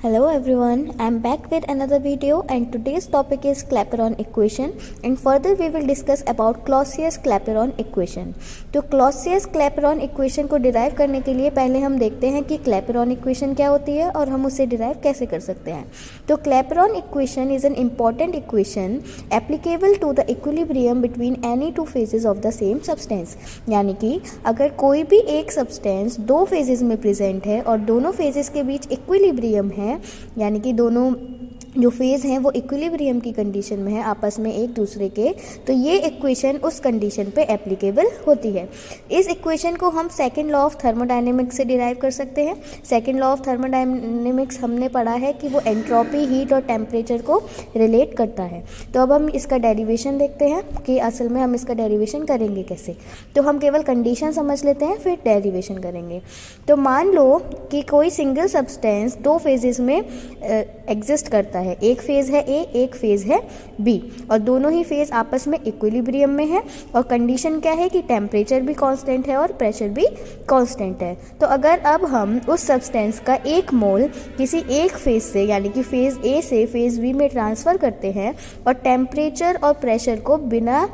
Hello everyone, I am back with another video and today's topic is Clapeyron equation and further we will discuss about Clausius-Clapeyron equation। तो Clausius-Clapeyron equation को derive करने के लिए पहले हम देखते हैं कि Clapeyron equation क्या होती है और हम उसे डिराइव कैसे कर सकते हैं। तो Clapeyron equation is an important equation applicable to the equilibrium between any two phases of the same substance। यानी कि अगर कोई भी एक सब्सटेंस दो फेजेस में प्रेजेंट है और दोनों फेजेस के बीच इक्विलिब्रियम है, यानी कि दोनों जो फेज़ हैं वो इक्विलिब्रियम की कंडीशन में है आपस में एक दूसरे के, तो ये इक्वेशन उस कंडीशन पे एप्लीकेबल होती है। इस इक्वेशन को हम सेकंड लॉ ऑफ थर्मोडायनेमिक्स से डिराइव कर सकते हैं। सेकंड लॉ ऑफ थर्मोडायनेमिक्स हमने पढ़ा है कि वो एंट्रोपी, हीट और टेम्परेचर को रिलेट करता है। तो अब हम इसका डेरिवेशन देखते हैं कि असल में हम इसका डेरिवेशन करेंगे कैसे। तो हम केवल कंडीशन समझ लेते हैं फिर डेरिवेशन करेंगे। तो मान लो कि कोई सिंगल सब्सटेंस दो फेजेस में एग्जिस्ट करता है, एक फेज है ए, एक फेज है बी और दोनों ही फेज आपस में इक्विलिब्रियम में है और कंडीशन क्या है कि टेम्परेचर भी कांस्टेंट है और प्रेशर भी कांस्टेंट है। तो अगर अब हम उस सब्सटेंस का एक मोल किसी एक फेज से यानी कि फेज ए से फेज बी में ट्रांसफ़र करते हैं और टेम्परेचर और प्रेशर को बिना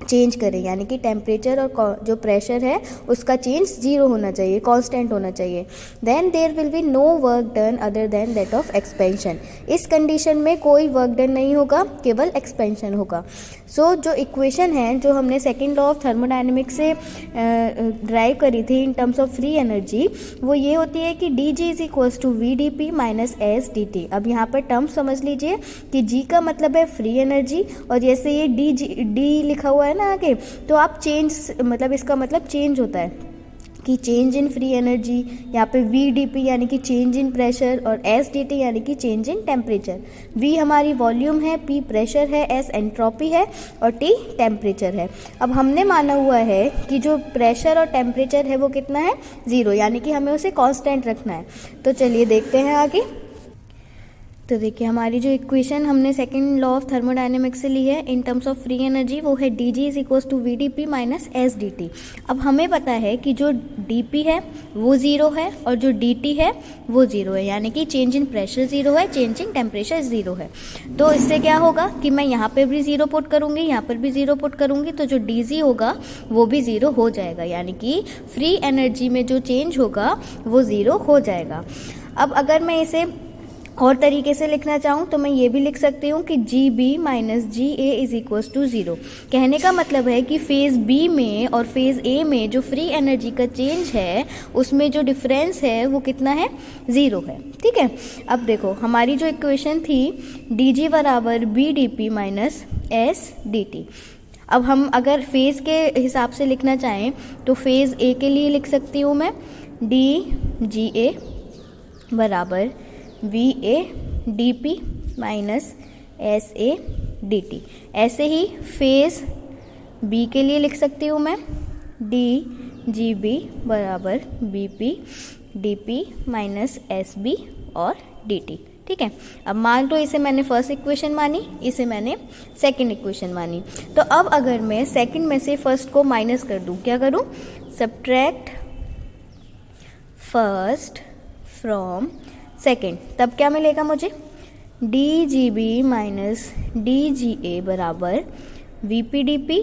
चेंज करें, यानी कि टेम्परेचर और जो प्रेशर है उसका चेंज जीरो होना चाहिए, कांस्टेंट होना चाहिए, then there will be no work done other than that of expansion. इस कंडीशन में कोई वर्क डन नहीं होगा, केवल एक्सपेंशन होगा। सो जो इक्वेशन है जो हमने सेकेंड लॉ ऑफ थर्मोडायनेमिक्स से ड्राइव करी थी in terms of free energy, वो ये होती है कि d G is equals to V D P minus S d T. अब यहाँ पर टर्म समझ लीजिए कि जी का मतलब है फ्री एनर्जी और जैसे ये डी लिखा हुआ है ना आगे, तो आप चेंज मतलब इसका मतलब चेंज होता है कि चेंज इन फ्री एनर्जी, यहाँ पे वी डी पी यानी कि चेंज इन प्रेशर और एस डी टी यानी कि चेंज इन टेम्परेचर। वी हमारी वॉल्यूम है, पी प्रेशर है, एस एंट्रोपी है और टी टेम्परेचर है। अब हमने माना हुआ है कि जो प्रेशर और टेम्परेचर है वो कितना है, ज़ीरो, यानी कि हमें उसे कांस्टेंट रखना है। तो चलिए देखते हैं आगे। तो देखिए हमारी जो इक्वेशन हमने सेकंड लॉ ऑफ थर्मोडायनेमिक्स से ली है in terms of free energy, वो है d G is equals to V D P minus S d T. अब हमें पता है कि जो डी पी है वो ज़ीरो है और जो डी टी है वो ज़ीरो है, यानी कि चेंज इन प्रेशर ज़ीरो है, चेंज इन टेम्परेचर ज़ीरो है। तो इससे क्या होगा कि मैं यहाँ पर भी ज़ीरो पुट करूँगी, यहाँ पर भी ज़ीरो पुट करूँगी, तो जो डी जी होगा वो भी ज़ीरो हो जाएगा, यानी कि फ्री एनर्जी में जो चेंज होगा वो ज़ीरो हो जाएगा। अब अगर मैं इसे और तरीके से लिखना चाहूँ तो मैं ये भी लिख सकती हूँ कि G B minus G A is equals to zero. कहने का मतलब है कि फेज़ बी में और फेज़ ए में जो फ्री एनर्जी का चेंज है उसमें जो डिफरेंस है वो कितना है, ज़ीरो है। ठीक है, अब देखो हमारी जो इक्वेशन थी डी जी बराबर B d P minus S d T. अब हम अगर फेज़ के हिसाब से लिखना चाहें तो फेज़ ए के लिए लिख सकती हूँ मैं डी जी ए बराबर we A D P minus S A D T. ऐसे ही फेज़ बी के लिए लिख सकती हूँ मैं डी जी बी बराबर B P D P minus S B और डी टी। ठीक है, अब मान लो इसे मैंने फर्स्ट इक्वेशन मानी, इसे मैंने सेकंड इक्वेशन मानी। तो अब अगर मैं सेकंड में से फर्स्ट को माइनस कर दूँ, क्या करूँ, सब्ट्रैक्ट फर्स्ट फ्रॉम सेकेंड, तब क्या मिलेगा मुझे, D G B minus D G A बराबर V P D P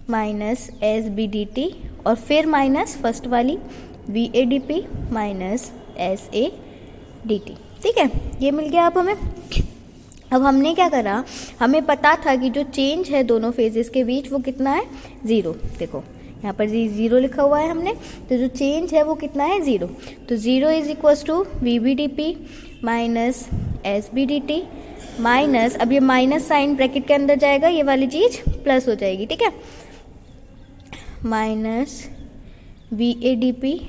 minus S B D T और फिर माइनस फर्स्ट वाली V A D P minus S A D T. ठीक है, ये मिल गया अब हमें। अब हमने क्या करा, हमें पता था कि जो चेंज है दोनों फेजेस के बीच वो कितना है, ज़ीरो। देखो यहाँ पर ज़ीरो लिखा हुआ है हमने, तो जो चेंज है वो कितना है, ज़ीरो। तो zero is equals to V B d P minus S B D T minus, अब ये माइनस साइन ब्रैकेट के अंदर जाएगा, ये वाली चीज़ प्लस हो जाएगी। ठीक है, minus V A D P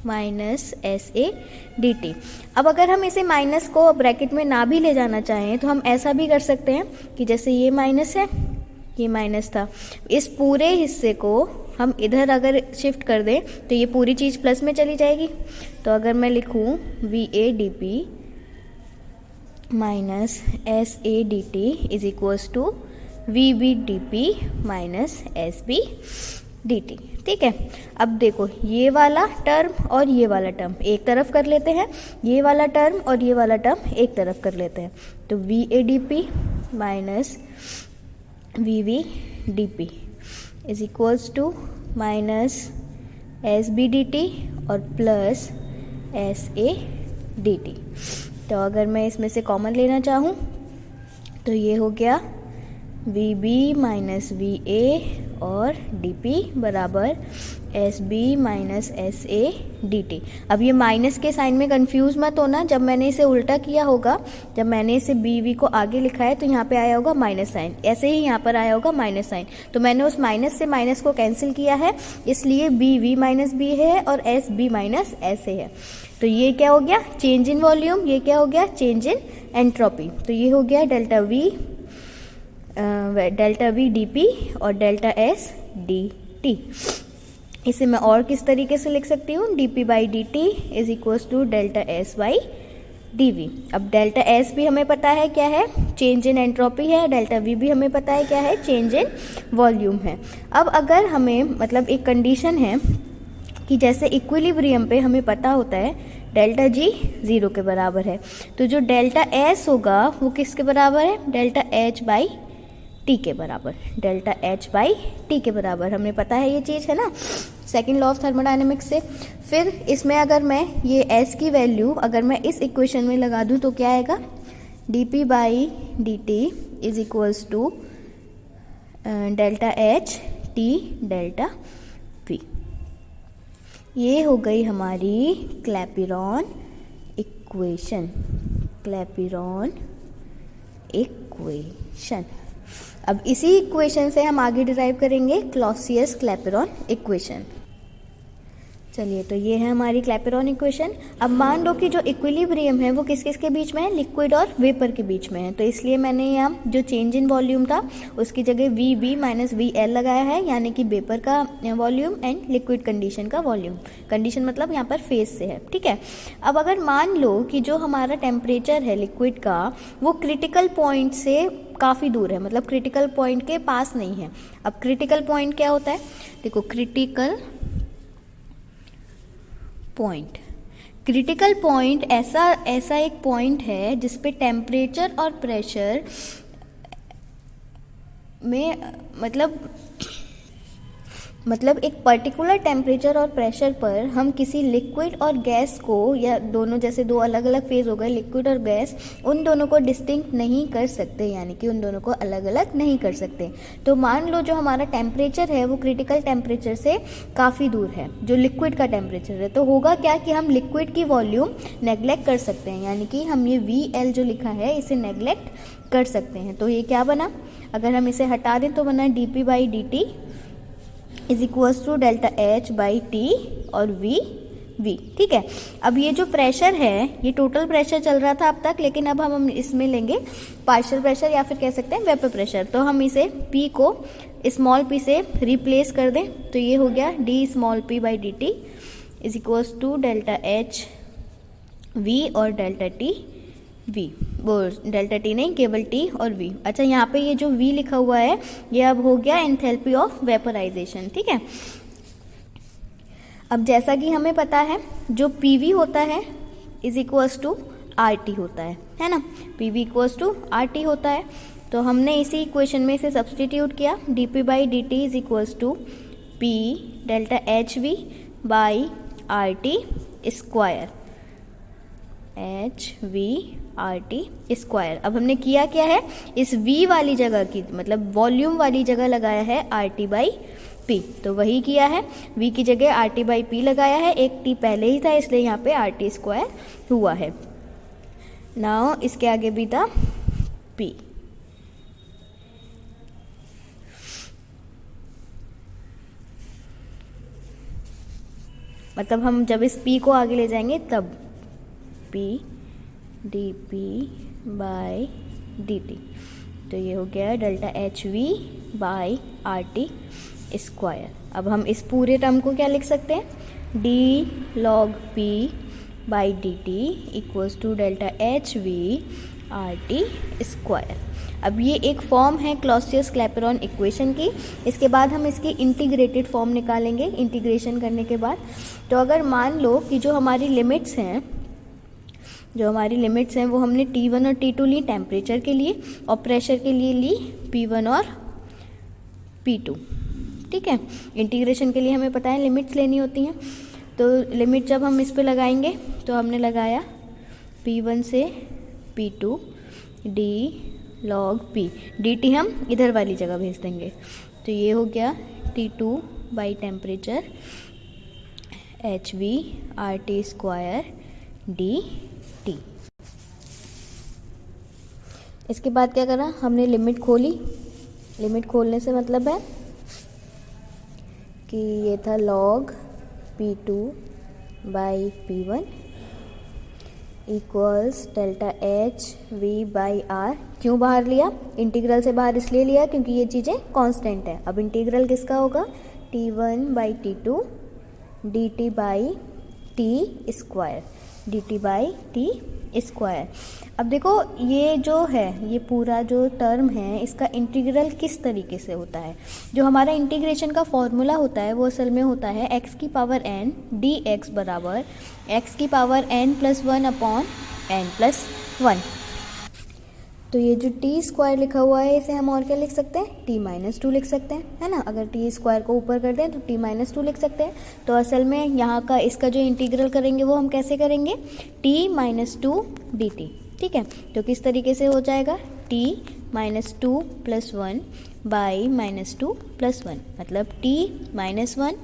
minus S A D T. अब अगर हम इसे माइनस को ब्रैकेट में ना भी ले जाना चाहें तो हम ऐसा भी कर सकते हैं कि जैसे ये माइनस है, ये माइनस था, इस पूरे हिस्से को हम इधर अगर शिफ्ट कर दें तो ये पूरी चीज़ प्लस में चली जाएगी। तो अगर मैं लिखूँ V A D P minus S A D T is equals to V B d P minus S B D T. ठीक है, अब देखो ये वाला टर्म और ये वाला टर्म एक तरफ कर लेते हैं, ये वाला टर्म और ये वाला टर्म एक तरफ कर लेते हैं, तो V A D P minus V V D P is equals to minus S B D T और plus S A D T. तो अगर मैं इसमें से कॉमन लेना चाहूँ तो ये हो गया V B minus V A और डी पी बराबर S B minus S A D T. अब ये माइनस के साइन में कंफ्यूज मत होना, जब मैंने इसे उल्टा किया होगा, जब मैंने इसे बी वी को आगे लिखा है तो यहाँ पे आया होगा माइनस साइन, ऐसे ही यहाँ पर आया होगा माइनस साइन, तो मैंने उस माइनस से माइनस को कैंसिल किया है, इसलिए बी वी माइनस बी है और S B minus S A है। तो ये क्या हो गया, चेंज इन वॉल्यूम, ये क्या हो गया, चेंज इन एंट्रोपी। तो ये हो गया डेल्टा वी डी पी और डेल्टा एस डी टी। इसे मैं और किस तरीके से लिख सकती हूँ, d P by d T is equals to delta S by d V. अब डेल्टा एस भी हमें पता है क्या है, चेंज इन एंट्रोपी है, डेल्टा वी भी हमें पता है क्या है, चेंज इन वॉल्यूम है। अब अगर हमें मतलब एक कंडीशन है कि जैसे इक्विलिब्रियम पे हमें पता होता है डेल्टा जी 0 के बराबर है, तो जो डेल्टा एस होगा वो किसके बराबर है, डेल्टा एच बाई टी के बराबर, डेल्टा एच बाई टी के बराबर, हमें पता है ये चीज़ है ना सेकंड लॉ ऑफ थर्मोडायनेमिक्स से। फिर इसमें अगर मैं ये एस की वैल्यू अगर मैं इस इक्वेशन में लगा दूं तो क्या आएगा, d P by d T is equals to delta H T delta V. ये हो गई हमारी क्लैपेरॉन इक्वेशन, क्लैपेरॉन इक्वेशन। अब इसी इक्वेशन से हम आगे डिराइव करेंगे क्लॉसियस क्लैपेरॉन इक्वेशन। चलिए, तो ये है हमारी क्लैपेरॉन इक्वेशन। अब मान लो कि जो इक्विलिब्रियम है वो किस किस के बीच में है, लिक्विड और वेपर के बीच में है, तो इसलिए मैंने यहाँ जो चेंज इन वॉल्यूम था उसकी जगह V B minus V L लगाया है, यानी कि वेपर का वॉल्यूम एंड लिक्विड कंडीशन का वॉल्यूम। कंडीशन मतलब यहाँ पर फेज से है, ठीक है। अब अगर मान लो कि जो हमारा टेम्परेचर है लिक्विड का वो क्रिटिकल पॉइंट से काफ़ी दूर है, मतलब क्रिटिकल पॉइंट के पास नहीं है। अब क्रिटिकल पॉइंट क्या होता है, देखो क्रिटिकल पॉइंट ऐसा एक पॉइंट है जिसपे टेम्परेचर और प्रेशर में मतलब एक पर्टिकुलर टेम्परेचर और प्रेशर पर हम किसी लिक्विड और गैस को, या दोनों जैसे दो अलग अलग फेज हो गए लिक्विड और गैस, उन दोनों को डिस्टिंक्ट नहीं कर सकते, यानी कि उन दोनों को अलग अलग नहीं कर सकते। तो मान लो जो हमारा टेम्परेचर है वो क्रिटिकल टेम्परेचर से काफ़ी दूर है, जो लिक्विड का टेम्परेचर है, तो होगा क्या कि हम लिक्विड की वॉल्यूम नेग्लेक्ट कर सकते हैं, यानी कि हम ये वी एल जो लिखा है इसे नेग्लेक्ट कर सकते हैं। तो ये क्या बना, अगर हम इसे हटा दें तो बना d P by d T is equals to delta H by T और वी वी, ठीक है। अब ये जो प्रेशर है ये टोटल प्रेशर चल रहा था अब तक, लेकिन अब हम इसमें लेंगे पार्शियल प्रेशर या फिर कह सकते हैं वेपर प्रेशर। तो हम इसे P को स्मॉल p से रिप्लेस कर दें, तो ये हो गया d small p by d T is equals to delta H V और डेल्टा टी वी, वो डेल्टा टी नहीं केवल टी और वी। अच्छा, यहाँ पे ये जो वी लिखा हुआ है ये अब हो गया एंथैल्पी ऑफ वेपराइजेशन, ठीक है। अब जैसा कि हमें पता है जो पीवी होता है is equals to R T होता है ना, PV equals to R T होता है। तो हमने इसी इक्वेशन में इसे सब्सटीट्यूट किया, d P by d T is equals to P delta H V by R T square, H V R T square. अब हमने किया क्या है, इस v वाली जगह की मतलब वॉल्यूम वाली जगह लगाया है आर टी बाई पी, तो वही किया है, v की जगह आर टी बाई पी लगाया है, एक t पहले ही था इसलिए यहाँ पे आर टी स्क्वायर हुआ है। नाउ इसके आगे भी था p, मतलब हम जब इस p को आगे ले जाएंगे तब p D P by d T, तो ये हो गया delta H V by R T square. अब हम इस पूरे टर्म को क्या लिख सकते हैं, d log P by d T equals to delta H V RT square. अब ये एक फॉर्म है क्लॉसियस क्लैपेरॉन इक्वेशन की। इसके बाद हम इसकी इंटीग्रेटेड फॉर्म निकालेंगे इंटीग्रेशन करने के बाद। तो अगर मान लो कि जो हमारी लिमिट्स हैं वो हमने T1 और T2 ली टेम्परेचर के लिए, और प्रेशर के लिए ली P1 और P2। ठीक है, इंटीग्रेशन के लिए हमें पता है लिमिट्स लेनी होती हैं। तो लिमिट जब हम इस पे लगाएंगे तो हमने लगाया P1 से P2 d log P, dt हम इधर वाली जगह भेज देंगे। तो ये हो गया T2 by temperature HV RT square dt। इसके बाद क्या करा, हमने लिमिट खोली। लिमिट खोलने से मतलब है कि ये था log P2 by P1 equals delta H V by R. क्यों बाहर लिया, इंटीग्रल से बाहर इसलिए लिया क्योंकि ये चीज़ें कांस्टेंट है। अब इंटीग्रल किसका होगा, T1 by T2 dt by T square, dt by T square. अब देखो ये जो है, ये पूरा जो टर्म है इसका इंटीग्रल किस तरीके से होता है। जो हमारा इंटीग्रेशन का फॉर्मूला होता है वो असल में होता है x की पावर n dx बराबर x की power n plus 1 upon n plus 1। तो ये जो टी स्क्वायर लिखा हुआ है इसे हम और क्या लिख सकते हैं, t माइनस 2 लिख सकते हैं, है ना। अगर टी स्क्वायर को ऊपर कर दें तो t माइनस 2 लिख सकते हैं। तो असल में यहाँ का इसका जो इंटीग्रल करेंगे वो हम कैसे करेंगे, t माइनस 2 dt। ठीक है, तो किस तरीके से हो जाएगा, t minus 2 plus 1 by minus 2 plus 1, मतलब t माइनस 1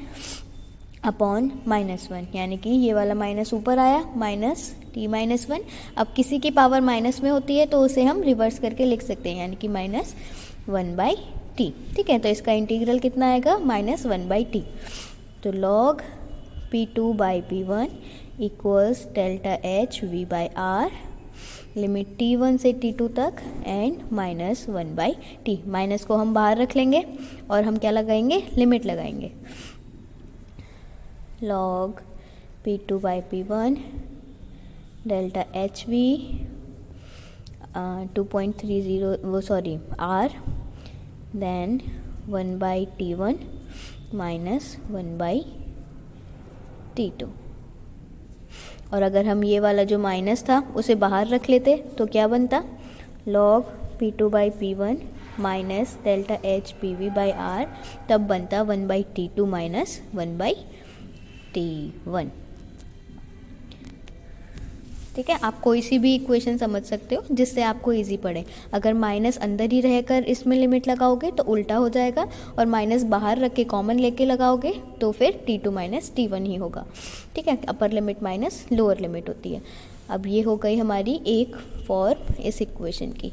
अपॉन माइनस 1, यानी कि ये वाला माइनस ऊपर आया, माइनस t माइनस 1। अब किसी की पावर माइनस में होती है तो उसे हम रिवर्स करके लिख सकते हैं, यानी कि माइनस 1 बाई टी। ठीक है, तो इसका इंटीग्रल कितना आएगा, माइनस 1 बाई टी। तो log P2 by P1 equals delta H V by R, limit T1 से T2 तक and minus 1 by T. Minus को हम बाहर रख लेंगे और हम क्या लगाएंगे, लिमिट लगाएंगे। log P2 by P1 delta HV 2.30 R then 1 by T1 minus 1 by T2। और अगर हम ये वाला जो माइनस था उसे बाहर रख लेते तो क्या बनता, log P2 by P1 minus delta H PV by R, तब बनता 1 by T2 minus 1 by T1। ठीक है, आप कोई सी भी इक्वेशन समझ सकते हो जिससे आपको इजी पड़े। अगर माइनस अंदर ही रहकर इसमें लिमिट लगाओगे तो उल्टा हो जाएगा, और माइनस बाहर रख के कॉमन लेके लगाओगे तो फिर T2 माइनस T1 ही होगा। ठीक है, upper limit minus lower limit होती है। अब ये हो गई हमारी एक फॉर्म इस इक्वेशन की।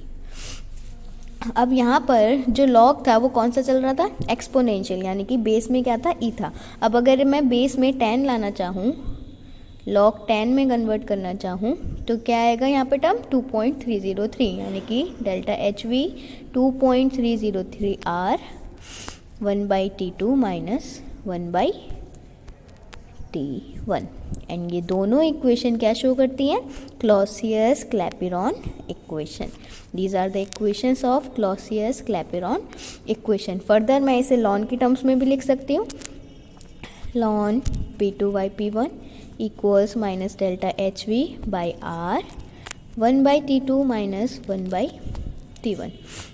अब यहाँ पर जो लॉग था वो कौन सा चल रहा था, एक्सपोनेंशियल, यानी कि बेस में क्या था, ई था। अब अगर मैं बेस में 10 लाना चाहूँ, लॉग 10 में कन्वर्ट करना चाहूँ तो क्या आएगा यहाँ पे टर्म 2.303, यानी कि delta H V 2.303 R 1 by T2 minus 1 by T1। And ये दोनों इक्वेशन क्या शो करती हैं, Clausius Clapeyron equation. These are the equations of Clausius Clapeyron equation. Further मैं इसे लॉन की टर्म्स में भी लिख सकती हूँ, ln P2 by P1 equals minus delta H V by R 1 by T2 minus 1 by T1।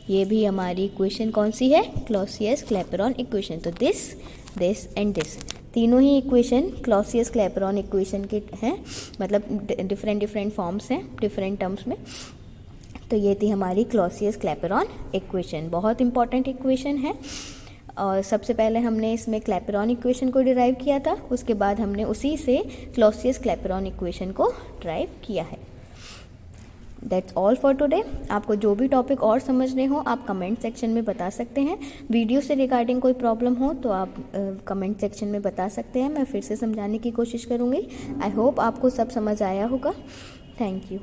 ये भी हमारी इक्वेशन कौन सी है, क्लॉसियस क्लैपेरॉन इक्वेशन। तो दिस एंड दिस तीनों ही इक्वेशन क्लॉसियस क्लैपेरॉन इक्वेशन के हैं, मतलब डिफरेंट फॉर्म्स हैं डिफरेंट टर्म्स में। तो ये थी हमारी क्लॉसियस क्लैपेरॉन इक्वेशन, बहुत इंपॉर्टेंट इक्वेशन है। और सबसे पहले हमने इसमें क्लैपेरॉन इक्वेशन को डिराइव किया था, उसके बाद हमने उसी से क्लॉसियस क्लैपेरॉन इक्वेशन को डिराइव किया है। That's all for today. आपको जो भी टॉपिक और समझने हो आप कमेंट सेक्शन में बता सकते हैं। वीडियो से रिगार्डिंग कोई प्रॉब्लम हो तो आप कमेंट सेक्शन में बता सकते हैं, मैं फिर से समझाने की कोशिश करूँगी। आई होप आपको सब समझ आया होगा। Thank you.